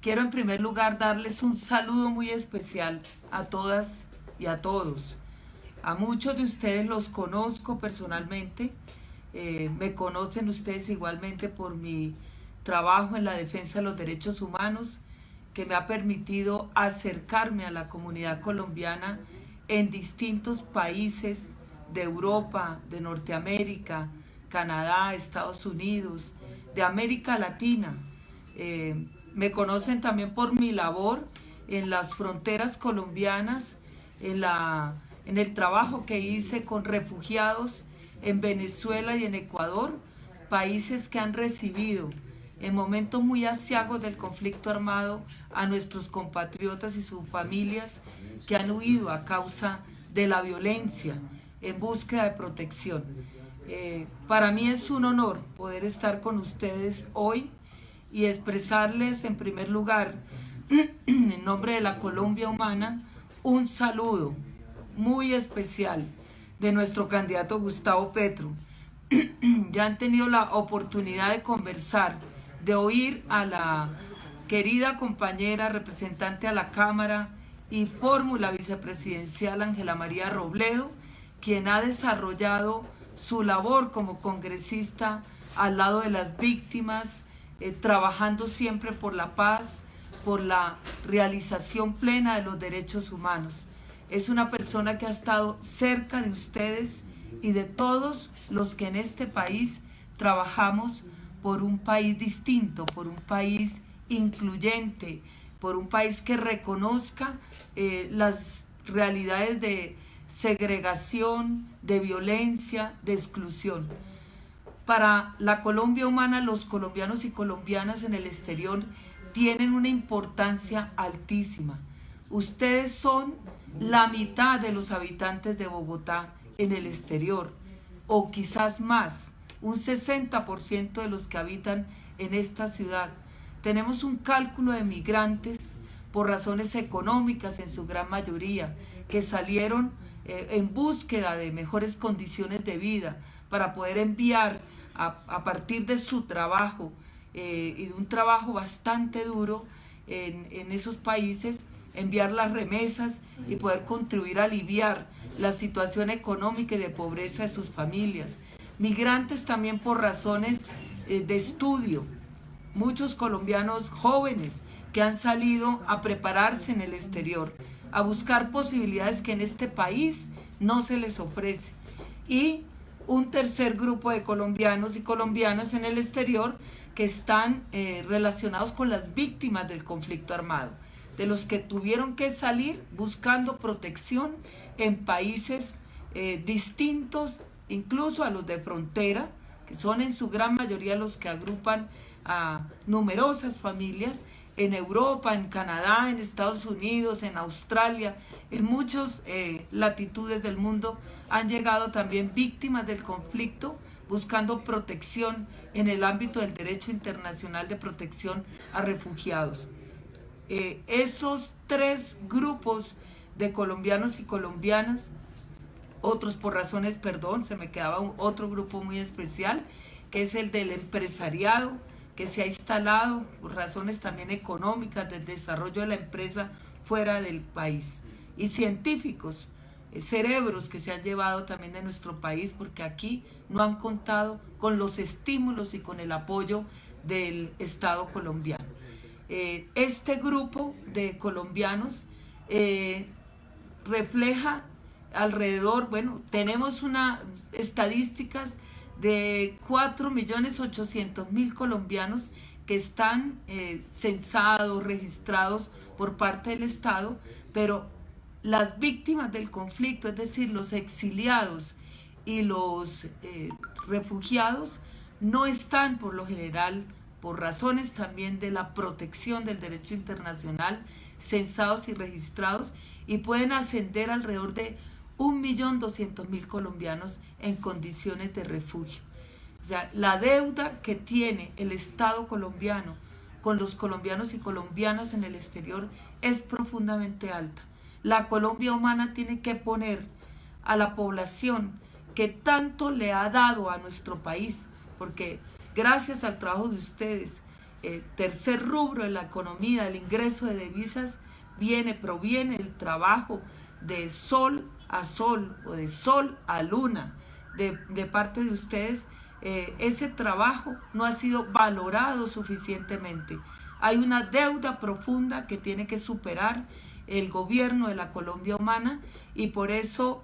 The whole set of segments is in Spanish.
Quiero en primer lugar darles un saludo muy especial a todas y a todos. A muchos de ustedes los conozco personalmente, me conocen ustedes igualmente por mi trabajo en la defensa de los derechos humanos, que me ha permitido acercarme a la comunidad colombiana en distintos países de Europa, de Norteamérica, Canadá, Estados Unidos, de América Latina. Me conocen también por mi labor en las fronteras colombianas, en el trabajo que hice con refugiados en Venezuela y en Ecuador, países que han recibido en momentos muy aciagos del conflicto armado a nuestros compatriotas y sus familias que han huido a causa de la violencia en búsqueda de protección. Para mí es un honor poder estar con ustedes hoy y expresarles en primer lugar, en nombre de la Colombia Humana, un saludo muy especial de nuestro candidato Gustavo Petro. Ya han tenido la oportunidad de conversar, de oír a la querida compañera representante a la Cámara y fórmula vicepresidencial Ángela María Robledo, quien ha desarrollado su labor como congresista al lado de las víctimas, trabajando siempre por la paz, por la realización plena de los derechos humanos. Es una persona que ha estado cerca de ustedes y de todos los que en este país trabajamos por un país distinto, por un país incluyente, por un país que reconozca las realidades de segregación, de violencia, de exclusión. Para la Colombia Humana, los colombianos y colombianas en el exterior tienen una importancia altísima. Ustedes son la mitad de los habitantes de Bogotá en el exterior, o quizás más, un 60% de los que habitan en esta ciudad. Tenemos un cálculo de migrantes por razones económicas en su gran mayoría, que salieron en búsqueda de mejores condiciones de vida para poder enviar a partir de su trabajo y de un trabajo bastante duro en esos países, enviar las remesas y poder contribuir a aliviar la situación económica y de pobreza de sus familias. Migrantes también por razones de estudio. Muchos colombianos jóvenes que han salido a prepararse en el exterior, a buscar posibilidades que en este país no se les ofrece. Y un tercer grupo de colombianos y colombianas en el exterior que están relacionados con las víctimas del conflicto armado, de los que tuvieron que salir buscando protección en países distintos, incluso a los de frontera, que son en su gran mayoría los que agrupan a numerosas familias en Europa, en Canadá, en Estados Unidos, en Australia, en muchas latitudes del mundo han llegado también víctimas del conflicto buscando protección en el ámbito del derecho internacional de protección a refugiados. Esos tres grupos de colombianos y colombianas, otros por razones, se me quedaba otro grupo muy especial, que es el del empresariado, que se ha instalado por razones también económicas del desarrollo de la empresa fuera del país, y científicos, cerebros que se han llevado también de nuestro país porque aquí no han contado con los estímulos y con el apoyo del Estado colombiano. Este grupo de colombianos refleja alrededor, tenemos estadísticas de 4.800.000 colombianos que están censados, registrados por parte del Estado, pero las víctimas del conflicto, es decir, los exiliados y los refugiados, no están por lo general, por razones también de la protección del derecho internacional, censados y registrados, y pueden ascender alrededor de 1.200.000 colombianos en condiciones de refugio. O sea, la deuda que tiene el Estado colombiano con los colombianos y colombianas en el exterior es profundamente alta. La Colombia Humana tiene que poner a la población que tanto le ha dado a nuestro país, porque gracias al trabajo de ustedes tercer rubro de la economía, el ingreso de divisas, proviene del trabajo de sol a sol o de sol a luna de parte de ustedes. Ese trabajo no ha sido valorado suficientemente. Hay una deuda profunda que tiene que superar el gobierno de la Colombia Humana, y por eso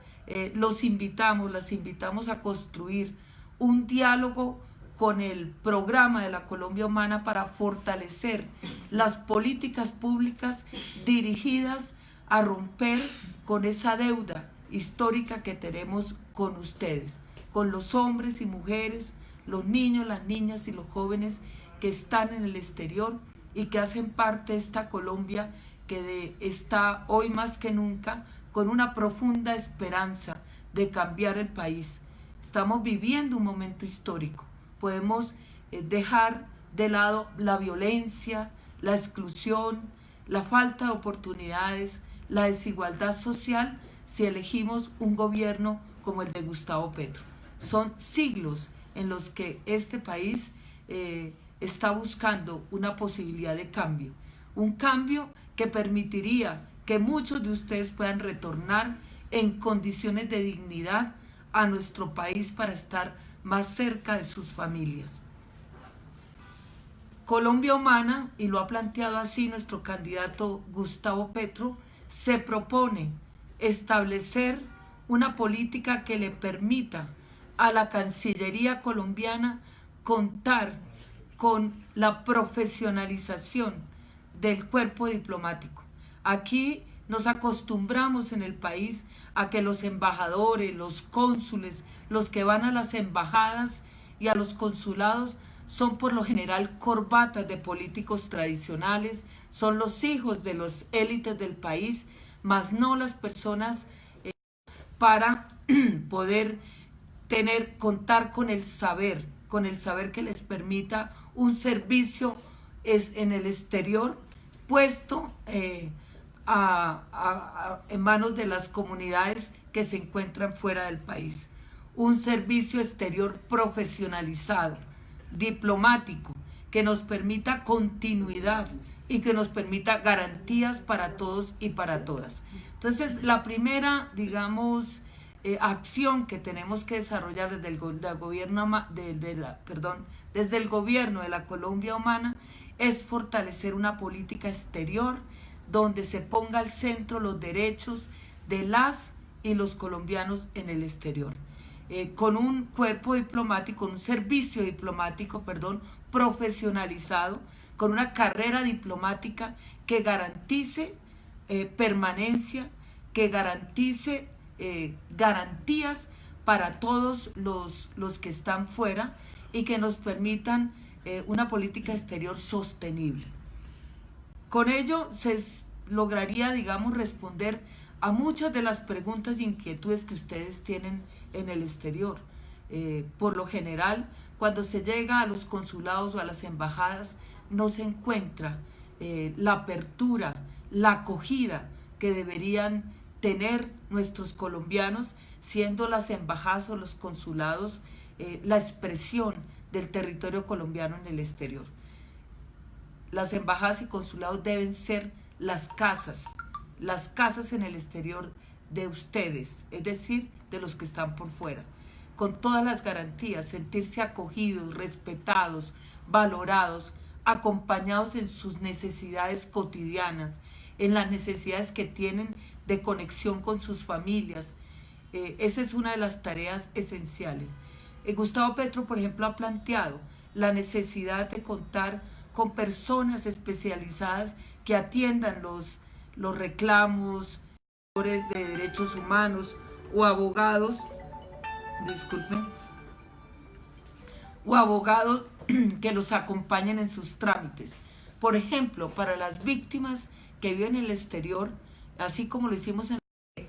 las invitamos a construir un diálogo con el programa de la Colombia Humana para fortalecer las políticas públicas dirigidas a romper con esa deuda histórica que tenemos con ustedes, con los hombres y mujeres, los niños, las niñas y los jóvenes que están en el exterior y que hacen parte de esta Colombia que está hoy más que nunca con una profunda esperanza de cambiar el país. Estamos viviendo un momento histórico. Podemos dejar de lado la violencia, la exclusión, la falta de oportunidades, la desigualdad social si elegimos un gobierno como el de Gustavo Petro. Son siglos en los que este país está buscando una posibilidad de cambio, un cambio que permitiría que muchos de ustedes puedan retornar en condiciones de dignidad a nuestro país para estar más cerca de sus familias. Colombia Humana, y lo ha planteado así nuestro candidato Gustavo Petro, se propone establecer una política que le permita a la Cancillería colombiana contar con la profesionalización del cuerpo diplomático. Aquí nos acostumbramos en el país a que los embajadores, los cónsules, los que van a las embajadas y a los consulados son por lo general corbatas de políticos tradicionales, son los hijos de las élites del país, mas no las personas para poder contar con el saber que les permita un servicio en el exterior puesto en manos de las comunidades que se encuentran fuera del país. Un servicio exterior profesionalizado, diplomático, que nos permita continuidad y que nos permita garantías para todos y para todas. Entonces, la primera, digamos, acción que tenemos que desarrollar desde el gobierno de la Colombia Humana es fortalecer una política exterior donde se ponga al centro los derechos de las y los colombianos en el exterior. Con un cuerpo diplomático, un servicio diplomático, profesionalizado, con una carrera diplomática que garantice permanencia, que garantice garantías para todos los que están fuera y que nos permitan una política exterior sostenible. Con ello se lograría, digamos, responder a muchas de las preguntas e inquietudes que ustedes tienen en el exterior. Por lo general, cuando se llega a los consulados o a las embajadas, no se encuentra la apertura, la acogida que deberían tener nuestros colombianos, siendo las embajadas o los consulados la expresión del territorio colombiano en el exterior. Las embajadas y consulados deben ser las casas en el exterior de ustedes, es decir, de los que están por fuera, con todas las garantías, sentirse acogidos, respetados, valorados, acompañados en sus necesidades cotidianas, en las necesidades que tienen de conexión con sus familias. Esa es una de las tareas esenciales. Gustavo Petro, por ejemplo, ha planteado la necesidad de contar con personas especializadas que atiendan los reclamos de derechos humanos o abogados, que los acompañen en sus trámites. Por ejemplo, para las víctimas que viven en el exterior, así como lo hicimos en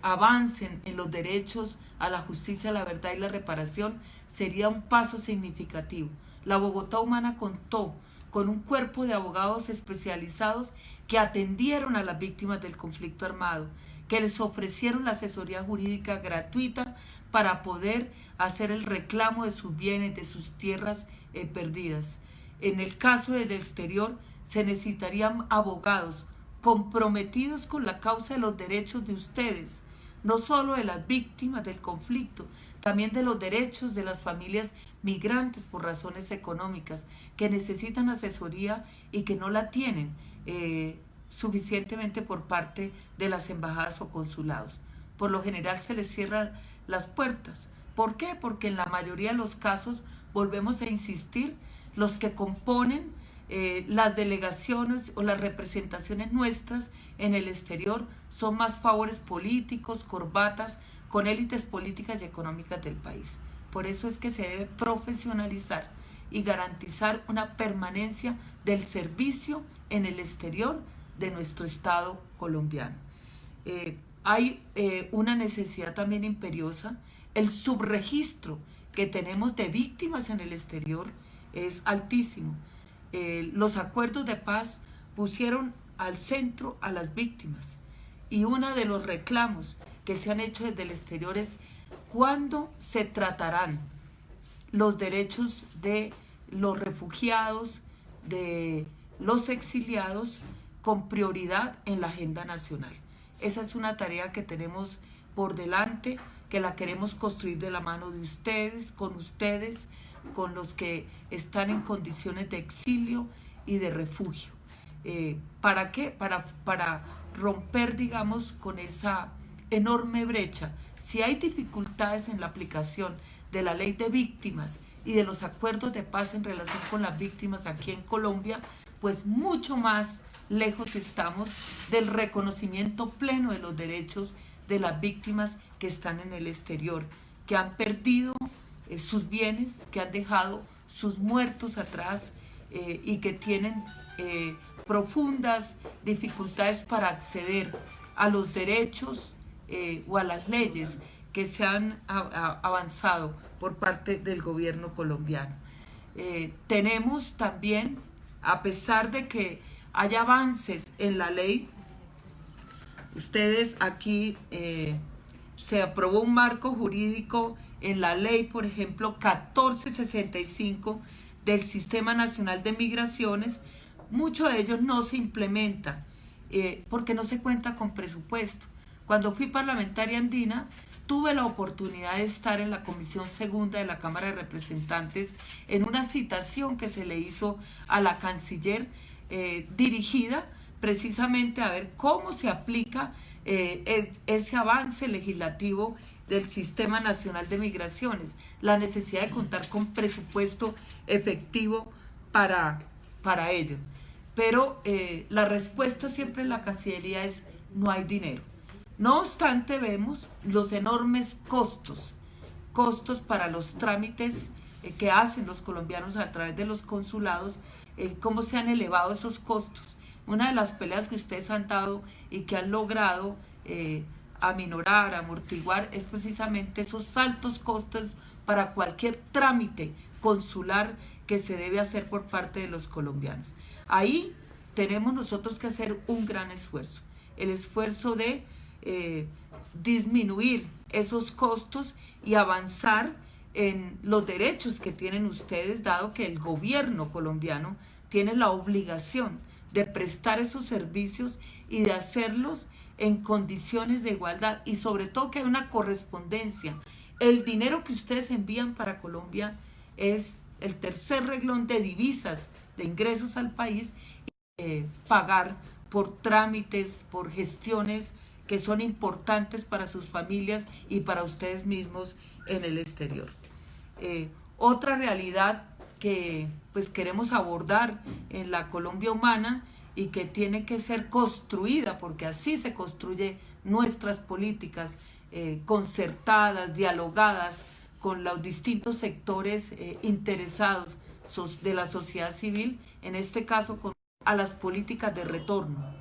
avancen en los derechos a la justicia, la verdad y la reparación, sería un paso significativo. La Bogotá Humana contó con un cuerpo de abogados especializados que atendieron a las víctimas del conflicto armado, que les ofrecieron la asesoría jurídica gratuita para poder hacer el reclamo de sus bienes, de sus tierras perdidas. En el caso del exterior, se necesitarían abogados comprometidos con la causa de los derechos de ustedes, no solo de las víctimas del conflicto, también de los derechos de las familias migrantes por razones económicas, que necesitan asesoría y que no la tienen suficientemente por parte de las embajadas o consulados. Por lo general se les cierran las puertas. ¿Por qué? Porque en la mayoría de los casos, volvemos a insistir, los que componen las delegaciones o las representaciones nuestras en el exterior son más favores políticos, corbatas, con élites políticas y económicas del país. Por eso es que se debe profesionalizar y garantizar una permanencia del servicio en el exterior de nuestro Estado colombiano. Hay una necesidad también imperiosa. El subregistro que tenemos de víctimas en el exterior es altísimo. Los acuerdos de paz pusieron al centro a las víctimas, y uno de los reclamos que se han hecho desde el exterior es cuándo se tratarán los derechos de los refugiados, de los exiliados, con prioridad en la agenda nacional. Esa es una tarea que tenemos por delante, que la queremos construir de la mano de ustedes, con los que están en condiciones de exilio y de refugio. ¿Para qué? Para romper, digamos, con esa enorme brecha. Si hay dificultades en la aplicación de la ley de víctimas y de los acuerdos de paz en relación con las víctimas aquí en Colombia, pues mucho más lejos estamos del reconocimiento pleno de los derechos de las víctimas que están en el exterior, que han perdido sus bienes, que han dejado sus muertos atrás y que tienen profundas dificultades para acceder a los derechos o a las leyes que se han avanzado por parte del gobierno colombiano. Tenemos también, a pesar de que hay avances en la ley, ustedes aquí se aprobó un marco jurídico en la ley, por ejemplo, 1465 del Sistema Nacional de Migraciones. Mucho de ellos no se implementa porque no se cuenta con presupuesto. Cuando fui parlamentaria andina, tuve la oportunidad de estar en la Comisión Segunda de la Cámara de Representantes en una citación que se le hizo a la canciller dirigida precisamente a ver cómo se aplica ese avance legislativo del Sistema Nacional de Migraciones, la necesidad de contar con presupuesto efectivo para ello. Pero la respuesta siempre en la Cancillería es no hay dinero. No obstante, vemos los enormes costos para los trámites que hacen los colombianos a través de los consulados, cómo se han elevado esos costos. Una de las peleas que ustedes han dado y que han logrado aminorar, amortiguar, es precisamente esos altos costos para cualquier trámite consular que se debe hacer por parte de los colombianos. Ahí tenemos nosotros que hacer un gran esfuerzo, el esfuerzo de disminuir esos costos y avanzar en los derechos que tienen ustedes, dado que el gobierno colombiano tiene la obligación de prestar esos servicios y de hacerlos en condiciones de igualdad, y sobre todo que hay una correspondencia. El dinero que ustedes envían para Colombia es el tercer renglón de divisas, de ingresos al país, y pagar por trámites, por gestiones que son importantes para sus familias y para ustedes mismos en el exterior. Otra realidad que pues queremos abordar en la Colombia humana y que tiene que ser construida, porque así se construyen nuestras políticas concertadas, dialogadas con los distintos sectores interesados de la sociedad civil, en este caso a las políticas de retorno,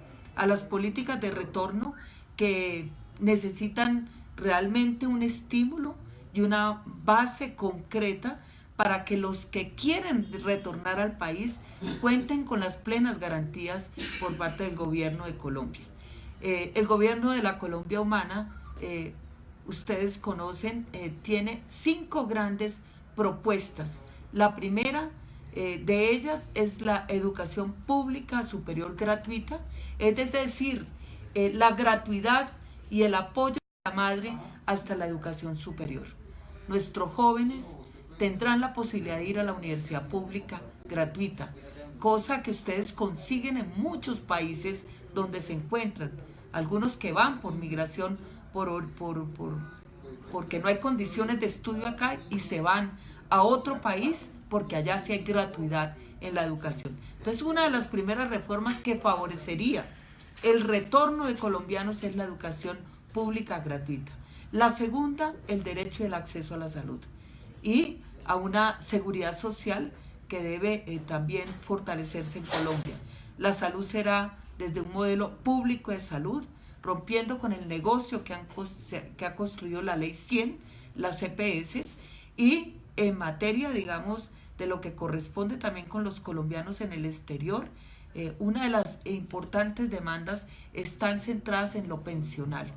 que necesitan realmente un estímulo y una base concreta para que los que quieren retornar al país cuenten con las plenas garantías por parte del gobierno de Colombia. El gobierno de la Colombia humana, ustedes conocen, tiene 5 grandes propuestas. La primera, De ellas es la educación pública superior gratuita, es decir, la gratuidad y el apoyo de la madre hasta la educación superior. Nuestros jóvenes tendrán la posibilidad de ir a la universidad pública gratuita, cosa que ustedes consiguen en muchos países donde se encuentran. Algunos que van por migración, porque no hay condiciones de estudio acá y se van a otro país porque allá sí hay gratuidad en la educación. Entonces, una de las primeras reformas que favorecería el retorno de colombianos es la educación pública gratuita. La segunda, el derecho del acceso a la salud y a una seguridad social que debe también fortalecerse en Colombia. La salud será desde un modelo público de salud, rompiendo con el negocio que ha construido la Ley 100, las EPS, y en materia, digamos, de lo que corresponde también con los colombianos en el exterior, una de las importantes demandas están centradas en lo pensional.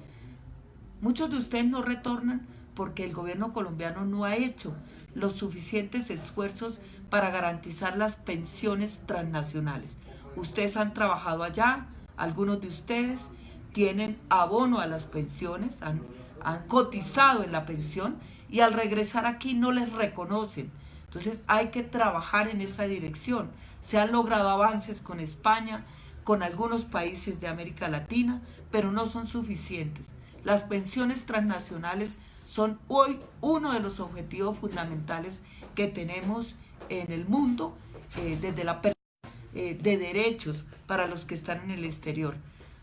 Muchos de ustedes no retornan porque el gobierno colombiano no ha hecho los suficientes esfuerzos para garantizar las pensiones transnacionales. Ustedes han trabajado allá, algunos de ustedes tienen abono a las pensiones, han cotizado en la pensión y al regresar aquí no les reconocen. Entonces hay que trabajar en esa dirección. Se han logrado avances con España, con algunos países de América Latina, pero no son suficientes. Las pensiones transnacionales son hoy uno de los objetivos fundamentales que tenemos en el mundo desde la perspectiva de derechos para los que están en el exterior.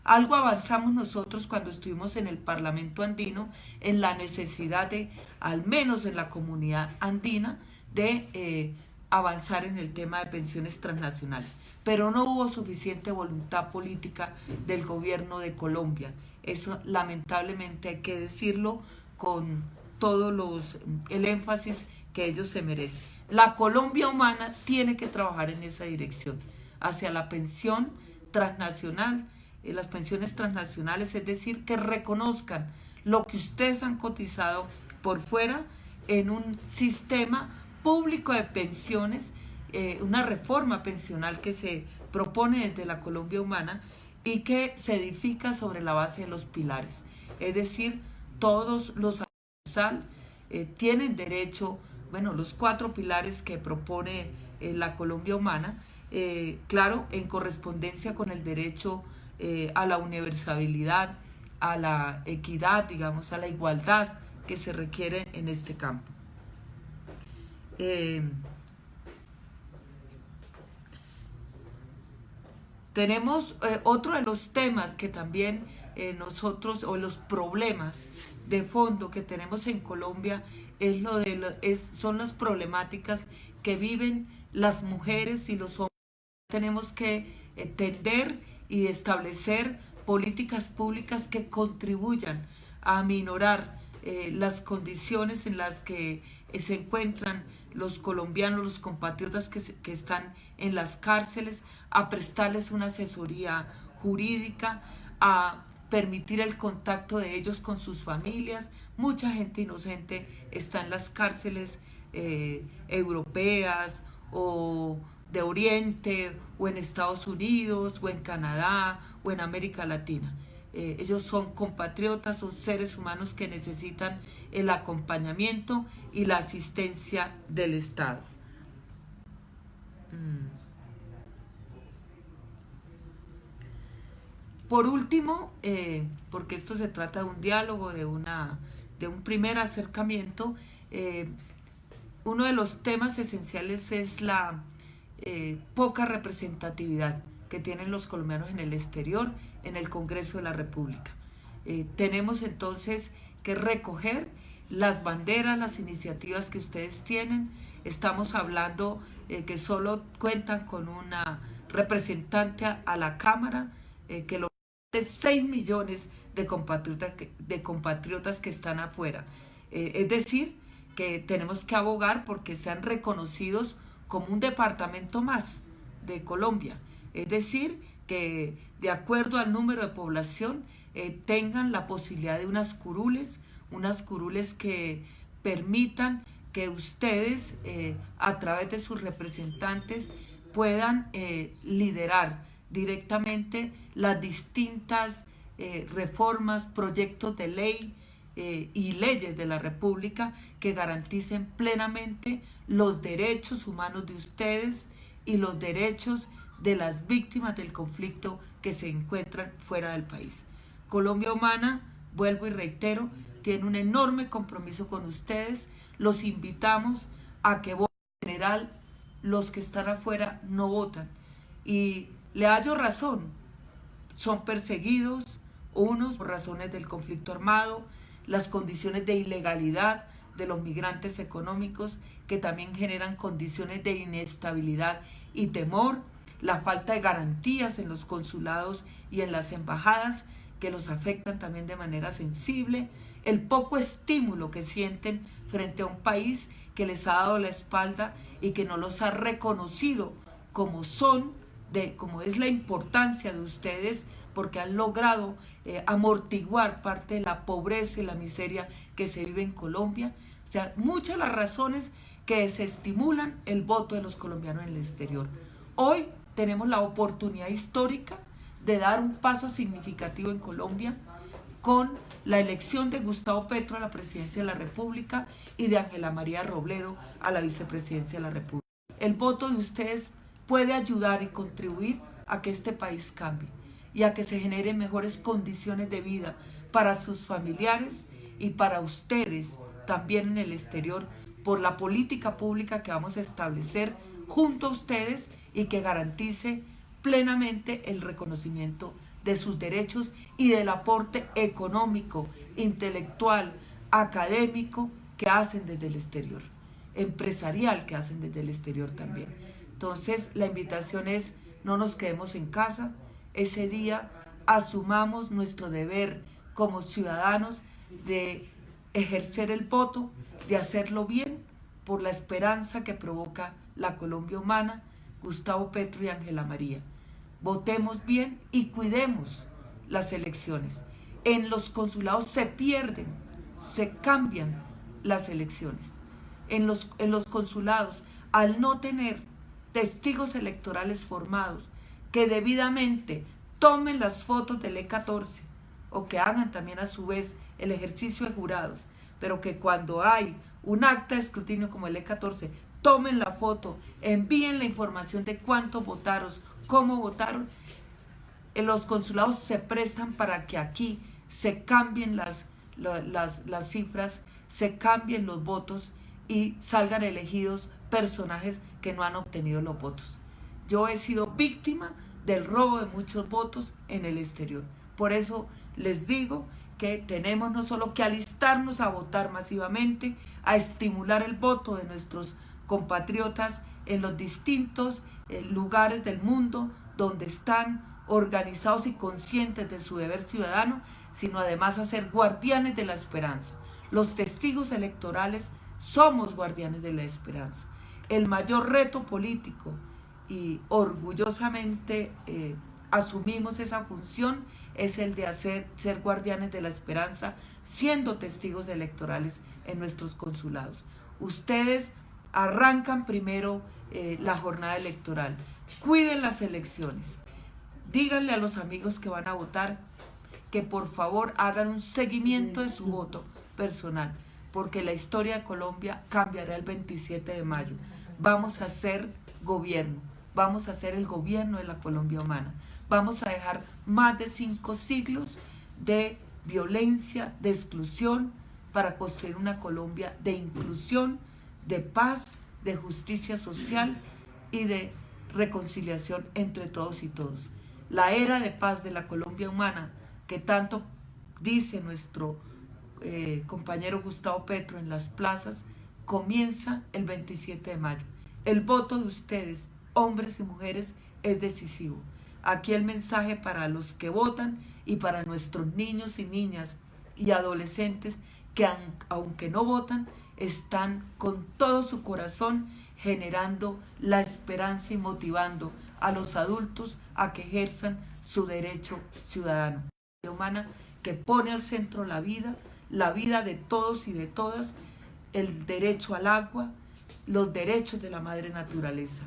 Algo avanzamos nosotros cuando estuvimos en el Parlamento andino en la necesidad de, al menos en la comunidad andina, de avanzar en el tema de pensiones transnacionales. Pero no hubo suficiente voluntad política del gobierno de Colombia. Eso lamentablemente hay que decirlo con todo el énfasis que ellos se merecen. La Colombia humana tiene que trabajar en esa dirección, hacia la pensión transnacional, las pensiones transnacionales, es decir, que reconozcan lo que ustedes han cotizado por fuera en un sistema público de pensiones, una reforma pensional que se propone desde la Colombia humana y que se edifica sobre la base de los pilares. Es decir, todos los tienen derecho, bueno, los 4 pilares que propone la Colombia humana, claro, en correspondencia con el derecho a la universalidad, a la equidad, digamos, a la igualdad que se requiere en este campo. Tenemos otro de los temas que también nosotros, o los problemas de fondo que tenemos en Colombia, son las problemáticas que viven las mujeres y los hombres. Tenemos que tender y establecer políticas públicas que contribuyan a aminorar las condiciones en las que se encuentran los colombianos, los compatriotas que están en las cárceles, a prestarles una asesoría jurídica, a permitir el contacto de ellos con sus familias. Mucha gente inocente está en las cárceles europeas o de Oriente, o en Estados Unidos, o en Canadá, o en América Latina. Ellos son compatriotas, son seres humanos que necesitan el acompañamiento y la asistencia del Estado. Por último, porque esto se trata de un diálogo, de un primer acercamiento, uno de los temas esenciales es la poca representatividad que tienen los colombianos en el exterior, en el Congreso de la República. Tenemos entonces que recoger las banderas, las iniciativas que ustedes tienen. Estamos hablando que solo cuentan con una representante a la Cámara, que los de 6 millones de compatriotas que están afuera. Es decir, que tenemos que abogar porque sean reconocidos como un departamento más de Colombia. Es decir, que de acuerdo al número de población tengan la posibilidad de unas curules que permitan que ustedes a través de sus representantes puedan liderar directamente las distintas reformas, proyectos de ley y leyes de la República que garanticen plenamente los derechos humanos de ustedes y los derechos de las víctimas del conflicto que se encuentran fuera del país. Colombia Humana, vuelvo y reitero, tiene un enorme compromiso con ustedes. Los invitamos a que voten. En general, los que están afuera no votan. Y le hallo razón. Son perseguidos, unos por razones del conflicto armado, las condiciones de ilegalidad de los migrantes económicos que también generan condiciones de inestabilidad y temor, la falta de garantías en los consulados y en las embajadas que los afectan también de manera sensible, el poco estímulo que sienten frente a un país que les ha dado la espalda y que no los ha reconocido como son, como es la importancia de ustedes, porque han logrado amortiguar parte de la pobreza y la miseria que se vive en Colombia. O sea, muchas de las razones que desestimulan el voto de los colombianos en el exterior. Hoy tenemos la oportunidad histórica de dar un paso significativo en Colombia con la elección de Gustavo Petro a la presidencia de la República y de Ángela María Robledo a la vicepresidencia de la República. El voto de ustedes puede ayudar y contribuir a que este país cambie y a que se generen mejores condiciones de vida para sus familiares y para ustedes también en el exterior, por la política pública que vamos a establecer junto a ustedes y que garantice plenamente el reconocimiento de sus derechos y del aporte económico, intelectual, académico que hacen desde el exterior, empresarial que hacen desde el exterior también. Entonces, la invitación es: no nos quedemos en casa. Ese día asumamos nuestro deber como ciudadanos de ejercer el voto, de hacerlo bien por la esperanza que provoca la Colombia Humana, Gustavo Petro y Ángela María. Votemos bien y cuidemos las elecciones. En los consulados se pierden, se cambian las elecciones. En los consulados, al no tener testigos electorales formados que debidamente tomen las fotos del E14 o que hagan también a su vez el ejercicio de jurados, pero que cuando hay un acta de escrutinio como el E14 tomen la foto, envíen la información de cuántos votaron, cómo votaron. En los consulados se prestan para que aquí se cambien las cifras, se cambien los votos y salgan elegidos personajes que no han obtenido los votos. Yo he sido víctima del robo de muchos votos en el exterior. Por eso les digo que tenemos no solo que alistarnos a votar masivamente, a estimular el voto de nuestros compatriotas en los distintos lugares del mundo donde están organizados y conscientes de su deber ciudadano, sino además a ser guardianes de la esperanza. Los testigos electorales somos guardianes de la esperanza. El mayor reto político, y orgullosamente asumimos esa función, es el de ser guardianes de la esperanza, siendo testigos electorales en nuestros consulados. Ustedes arrancan primero la jornada electoral, cuiden las elecciones, díganle a los amigos que van a votar que por favor hagan un seguimiento de su voto personal, porque la historia de Colombia cambiará el 27 de mayo. Vamos a hacer gobierno, vamos a hacer el gobierno de la Colombia Humana. Vamos a dejar más de 5 siglos de violencia, de exclusión, para construir una Colombia de inclusión, de paz, de justicia social y de reconciliación entre todos y todos. La era de paz de la Colombia Humana, que tanto dice nuestro compañero Gustavo Petro en las plazas, comienza el 27 de mayo. El voto de ustedes, hombres y mujeres, es decisivo. Aquí el mensaje para los que votan y para nuestros niños y niñas y adolescentes que aunque no votan, están con todo su corazón generando la esperanza y motivando a los adultos a que ejerzan su derecho ciudadano. Humana que pone al centro la vida de todos y de todas, el derecho al agua, los derechos de la madre naturaleza.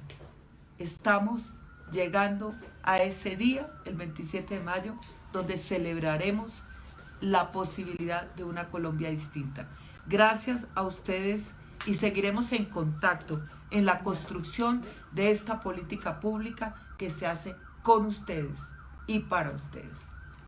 Estamos llegando a ese día, el 27 de mayo, donde celebraremos la posibilidad de una Colombia distinta. Gracias a ustedes y seguiremos en contacto en la construcción de esta política pública que se hace con ustedes y para ustedes.